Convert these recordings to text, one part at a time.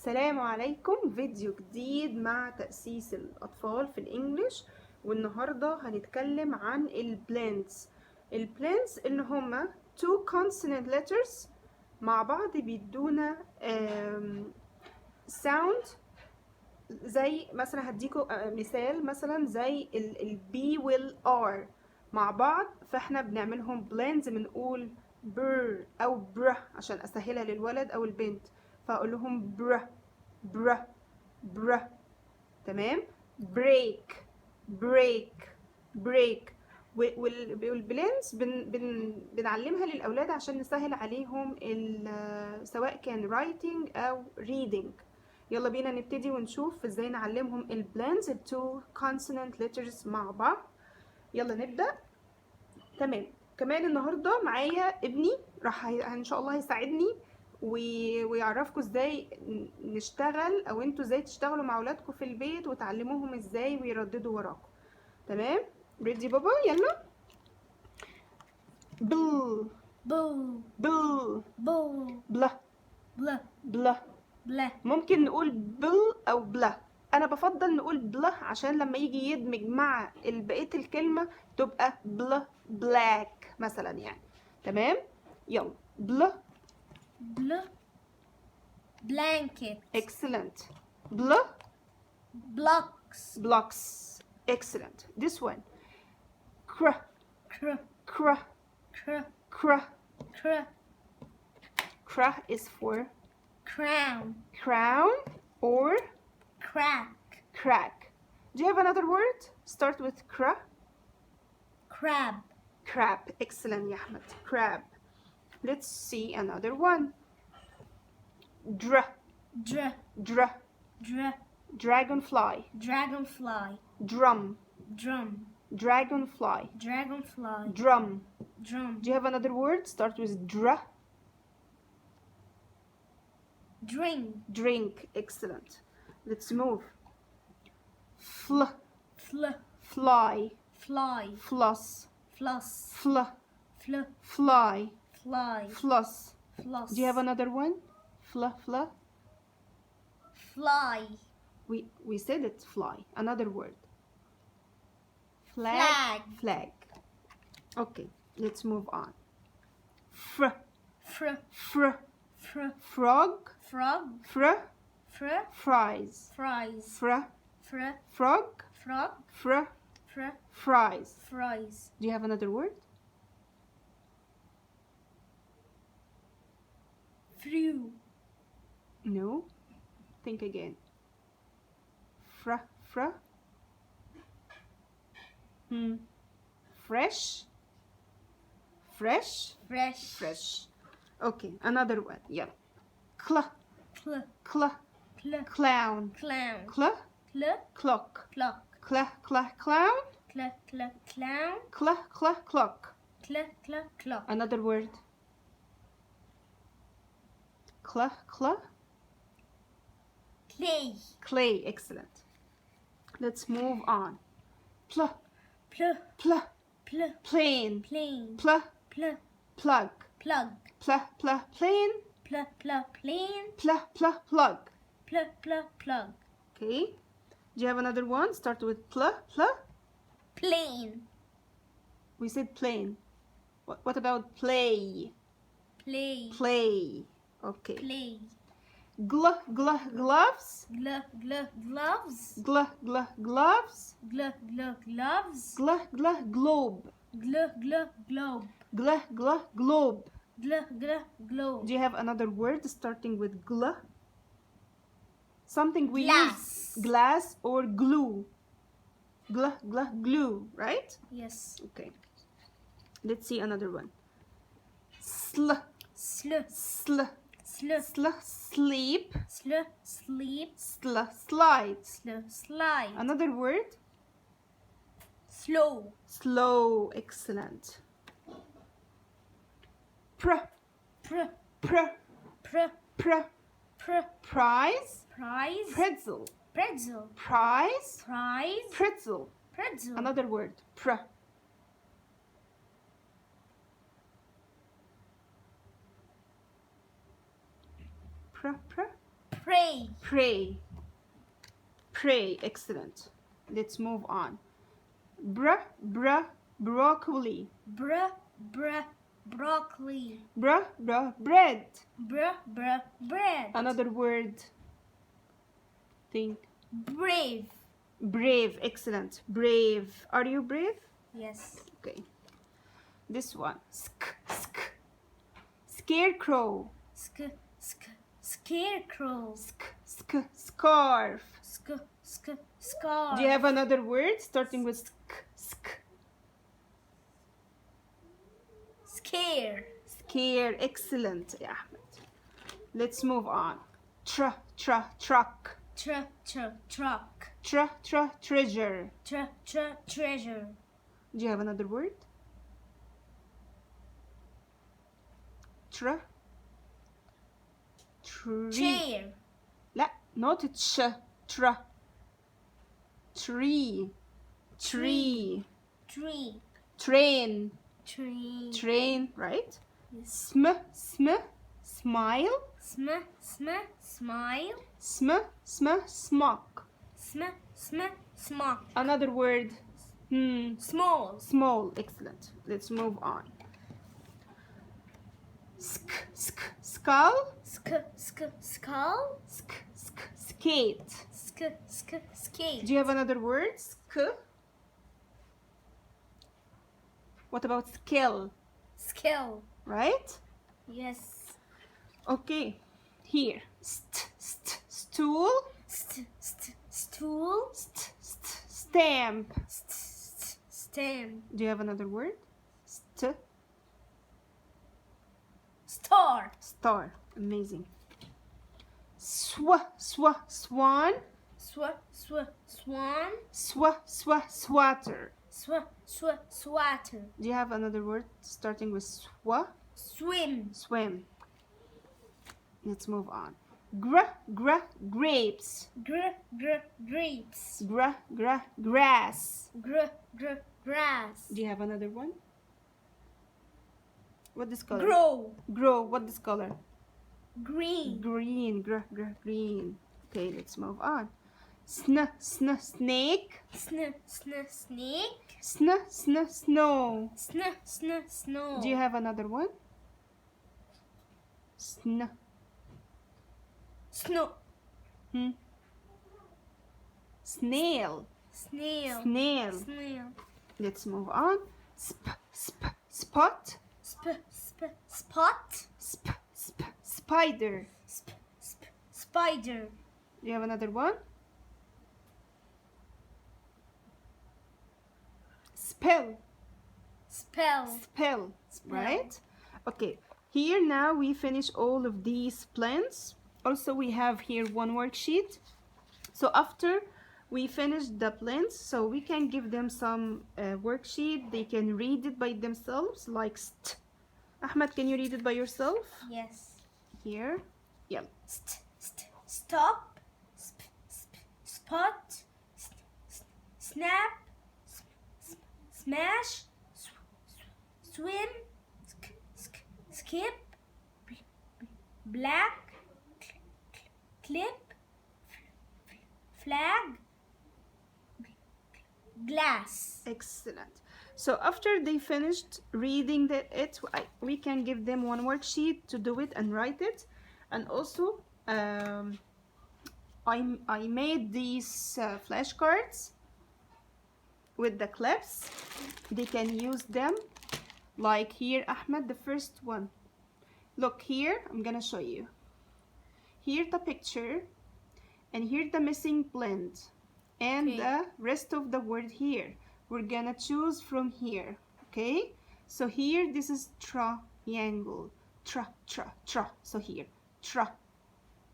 السلام عليكم. فيديو جديد مع تأسيس الأطفال في الإنجليش، والنهاردة هنتكلم عن البلانتس. البلانتس إن هما two consonant letters مع بعض بيدونا sound. زي مثلا هديكوا مثال، مثلا زي البي والار مع بعض، فاحنا بنعملهم blends، بنقول بر أو بر عشان أسهلها للولد أو البنت، فأقول لهم بر بر بر. تمام. بريك بريك بريك. والبلانس بنعلمها للأولاد عشان نسهل عليهم سواء كان writing أو reading. يلا بينا نبتدي ونشوف ازاي نعلمهم البلانز التو consonant letters مع بعض. يلا نبدأ. تمام. كمان النهارده معايا ابني راح ان شاء الله هيساعدني ويعرفكم ازاي نشتغل، او انتوا ازاي تشتغلوا مع اولادكم في البيت وتعلموهم ازاي ويرددوا وراكم. تمام. ريدي بابا؟ يلا. بل بو بل بو بلا بلا بلا. بلا. ممكن نقول بل او بلا. انا بفضل نقول بلا عشان لما يجي يدمج مع بقيه الكلمه تبقى بلا بلاك مثلا يعني. تمام. يلا. بلا بلا blanket. excellent. بلا blocks. blocks. excellent. this one. cr cr cr cr cr cr cr is for crown. crown or crack. crack. Do you have another word start with cr? crab. crab. excellent يا أحمد. crab. let's see another one. dr dr dr dr dragonfly. dragonfly. drum drum. dragonfly. dragonfly. drum. drum. Do you have another word start with dr? drink. drink. excellent. let's move. fl fl fly. fly. floss. floss. fl fl fly. fly. floss. floss. Do you have another one? fl fly. we said it. fly. another word. flag. flag. okay, let's move on. fr fr fr fr frog. frog. fr fr fries. fries. fr fr frog. frog. fr fr fries. fries. Do you have another word? Through. no. think again. fr fresh fresh fresh. fresh. okay, another one. yeah. cl cl cl cl clown. clown. cl cl clock. clock. cl clown. cl clown. cl clock. cl clock. another word. cl clay. clay. excellent. let's move on. pl pl pl pl plane. plane. pl pl plug. plug. plane. pl plane. plug. pl plug. okay. do you have another one start with plane. we said plane. what about play? play. play. okay. play. gloves. gloves. gloves. gloves. gloves. globe. globe. globe. globe. do you have another word starting with something we glass. use glass or glue. glue, right? yes. okay, let's see another one. sl sl sl sl sleep. sleep. slide. slide. another word. slow. slow. excellent. pr pr pr pr pr pr prize. prize. pretzel. pretzel. prize. prize. pretzel. pretzel. another word. pr Pray. Pray. Pray. Excellent. Let's move on. Broccoli. Broccoli. Bread. Bread. Another word. Think. Brave. Brave. Excellent. Brave. Are you brave? Yes. Okay. This one. Scarecrow. Scarecrow. Scarf. Scarf. Do you have another word starting with Scare. Scare. Excellent. Yeah. Let's move on. Truck. Truck. Treasure. Treasure. Do you have another word? Chair. لا not tree. Train, right? Yes. Smile. Smile. Smock. Smock. Another word. Small. Excellent. Let's move on. Skull. Skull. Skate. Skate. Do you have another word? What about skill? Skill. Right? Yes. Okay. Here. Stool. Stool. Stamp. Stamp. Do you have another word? Star. Star. Amazing. Swan. Swan. Swatter. Swatter. Do you have another word starting with Swim. Swim. Let's move on. Grapes. Grapes. Grass. Grass. Do you have another one? What this color? Grow. What this color? Green. Green. Green. Okay, let's move on. Snake. Snake. Snow. Snow. Do you have another one? Snow. Snail. Let's move on. Spot. Spot. Spider. Spider. Do you have another one? Spell. Right? Okay. Here now we finish all of these plans. Also we have here one worksheet. So after we finish the plans, so we can give them some worksheet. They can read it by themselves, like Ahmed, can you read it by yourself? Yes. Here. Yeah. Stop. Spot. Snap. Smash. Swim. Skip. Black. Clip. Flag. Glass. Excellent. So after they finished reading we can give them one worksheet to do it and write it. And also I made these flashcards with the clips. They can use them, like here, Ahmed, the first one. Look here, I'm gonna show you. Here the picture, and here the missing blend, and the rest of the word here. We're gonna choose from here, okay? So here, this is triangle. So here,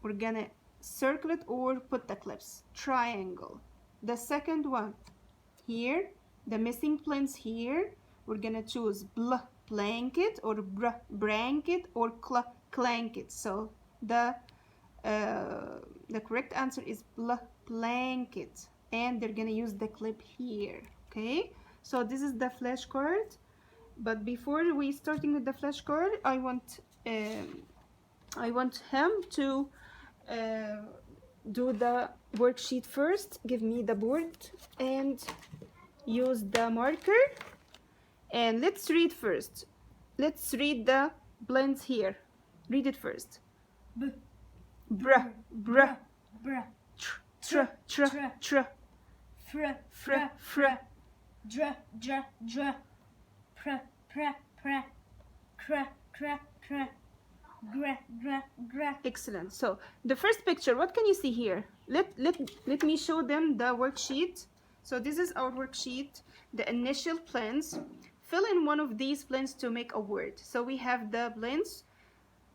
we're gonna circle it or put the clips. Triangle. The second one, here, the missing blends here, we're gonna choose blanket or branket or clanket. So the correct answer is blanket, and they're gonna use the clip here. Okay, so this is the flashcard. But before we starting with the flashcard, I want him to do the worksheet first. Give me the board and use the marker. And let's read first. Let's read the blends here. Read it first. B, Bruh, bruh, br, tr, tr, tr, fr, fr, fr. dr, dr, pr, pr, pr, cr, cr, cr, gr, gr, gr. Excellent. So the first picture, what can you see here? Let me show them the worksheet. So this is our worksheet, the initial blends. Fill in one of these blends to make a word. So we have the blends.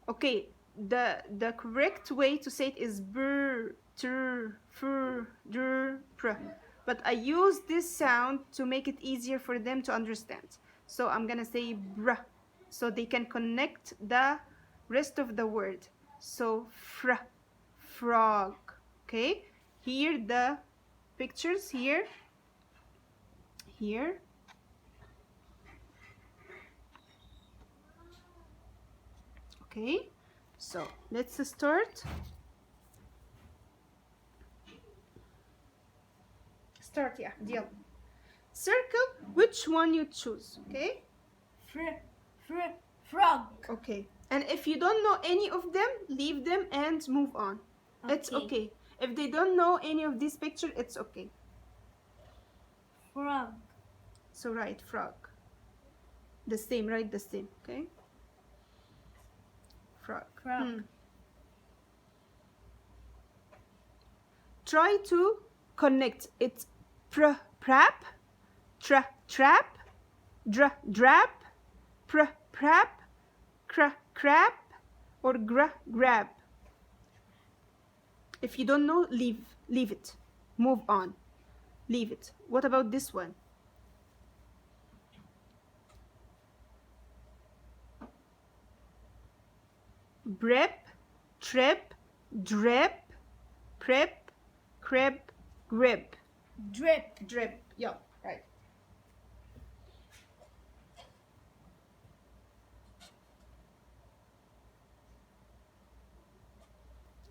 Okay, the correct way to say it is br, tr, fr, dr, pr. But I use this sound to make it easier for them to understand. So I'm gonna say br, so they can connect the rest of the word. So fr, frog. Okay, here the pictures here. Okay, so let's start. Yeah, deal. Circle which one you choose. Okay. Frog. Okay. And if you don't know any of them, leave them and move on. It's okay. If they don't know any of these pictures, it's okay. Frog. So write frog. The same, write the same. Okay. Frog. Try to connect. It's pr, prap, tra, trap, dra, drap, pr, prap, cra, crap, or gra, grab. If you don't know, leave it. Move on. Leave it. What about this one? Brep, trip, drip, prep, crib, grip. Drip. Yeah, right.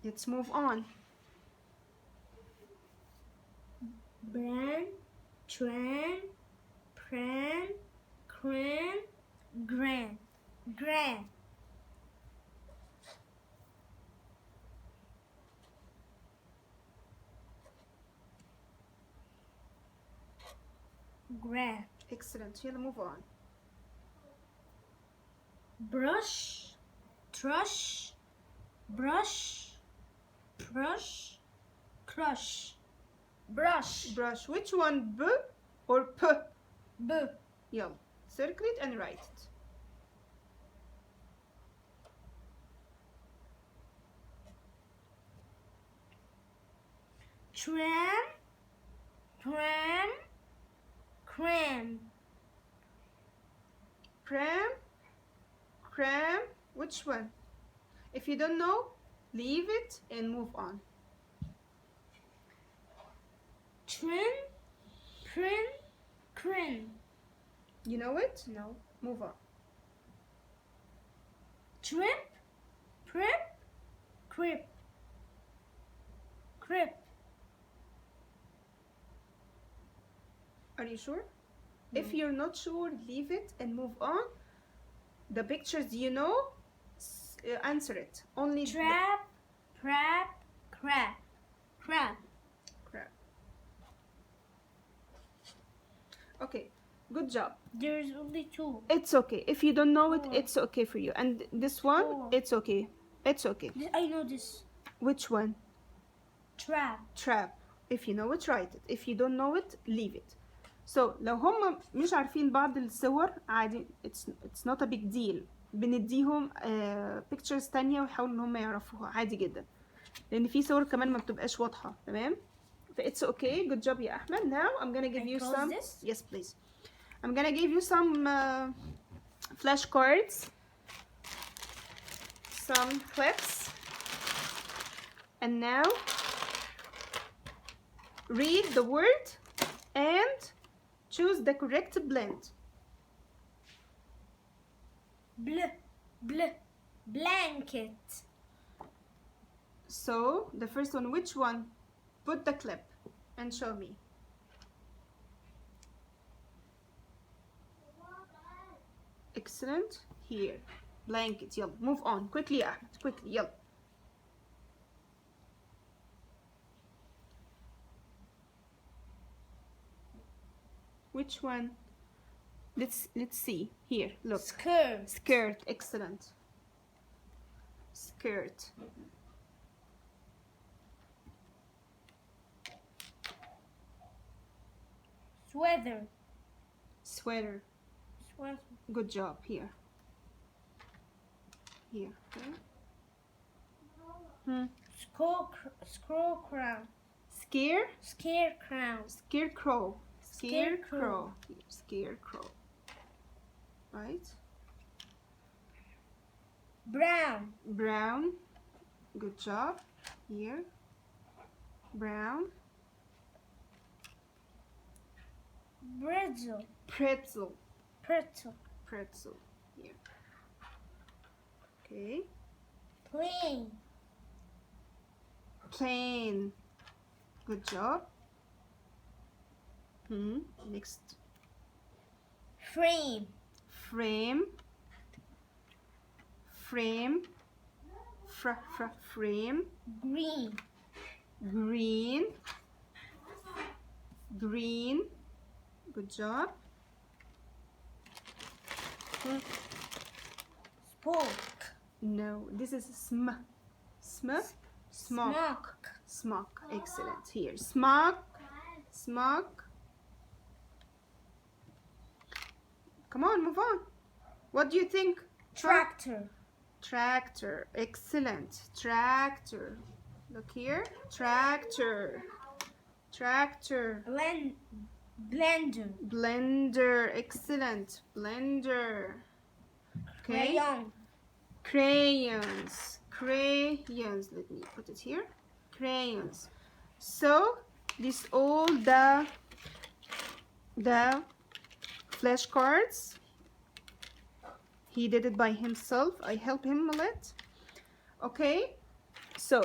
Let's move on. Bran, tran, pran, cran, gran, gran. Grab. Excellent. Here, move on. Brush, trush, brush, brush, crush. Brush. Brush. Which one? B or P? B. Yeah. Circle it and write it. Tram, pram, cram. Pram, cram. Which one? If you don't know, leave it and move on. Trin, prin, crin. You know it? No. Move on. Trip, prip, crip, crip. Are you sure? If you're not sure, leave it and move on. The pictures you know, answer it. Only Trap, prap, crap, crap. crap. Okay, good job. There's only two. It's okay. If you don't know it, Four. it's okay for you. And this one, Four. it's okay. It's okay. I know this. Which one? Trap. Trap. If you know it, write it. If you don't know it, leave it. So لو هم مش عارفين بعض الصور عادي it's not a big deal. بنديهم pictures تانية ويحاولوا ان هم يعرفوها عادي جدا. لان في صور كمان ما بتبقاش واضحة. تمام؟ ف it's okay. Good job يا أحمد. Now I'm gonna give you some. This? Yes, please. I'm gonna give you some flashcards, some clips, and now read the word and choose the correct blend. Bl, bl, blanket. So the first one, which one? Put the clip and show me. Excellent. Here. Blanket. يلا. Move on. Quickly يا أحمد. Quickly. يلا. Which one? Let's see. Here. Look. Skirt. Skirt. Excellent. Skirt. Sweater. Sweater. Sweater. Good job. Here. Here. Okay. Scroll crown. Scare. Scare crown. Scarecrow. Scarecrow. Scarecrow. Right. Brown. Brown. Good job. Here. Brown. Pretzel. Pretzel. Pretzel. Pretzel. Here. Okay. Plain. Plain. Good job. Next. Frame. Frame. Frame. Frame. Green. Green. Green. Good job. Spoke. No, this is smoke. Smoke. Excellent. Here. Smoke. Come on, move on. What do you think? Tractor. Tractor. Excellent. Tractor. Look here. Tractor. Blender. Blender. Excellent. Blender. Okay. Crayon. Crayons. Let me put it here. Crayons. So this all the flashcards. He did it by himself. I help him a lot. Okay. So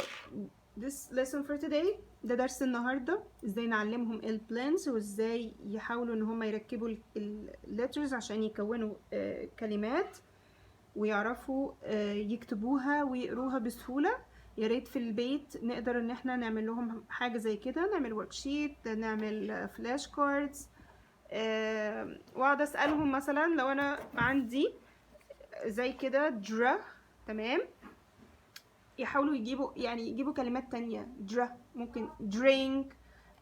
this lesson for today. ده درس النهارده ازاي نعلمهم البلانز وازاي يحاولوا ان هم يركبوا الليترز عشان يكونوا كلمات ويعرفوا يكتبوها ويقروها بسهولة. يا ريت في البيت نقدر ان احنا نعمل لهم حاجة زي كده، نعمل ورك شيت، نعمل فلاش كاردز، واقعد اسألهم مثلا لو انا عندي زي كده درا، تمام، يحاولوا يجيبوا كلمات تانية. درا ممكن drink،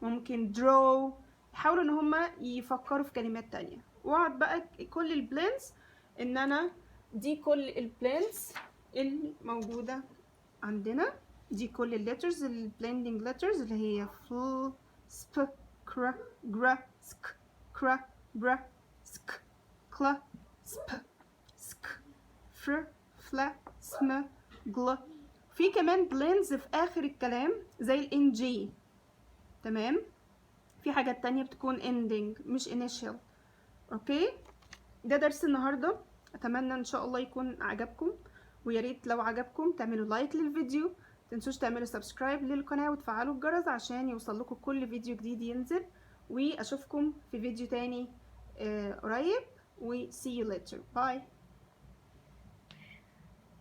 ممكن draw، يحاولوا ان هما يفكروا في كلمات تانية. واقعد بقى كل البلانز ان انا دي كل البلانز الموجودة عندنا، دي كل الليترز البلندنج ليترز اللي هي فل سب كرا جرا سك كرا برا سك كلا سب سك فر فلا سم جل. في كمان بلينز في اخر الكلام زي الان جي، تمام. في حاجات تانية بتكون ending مش initial. اوكي، ده درس النهارده. اتمنى ان شاء الله يكون عجبكم، ويا ريت لو عجبكم تعملوا لايك للفيديو، متنسوش تعملوا سبسكرايب للقناه وتفعلوا الجرس عشان يوصلكم كل فيديو جديد ينزل. واشوفكم في فيديو تاني قريب. و see you later. Bye.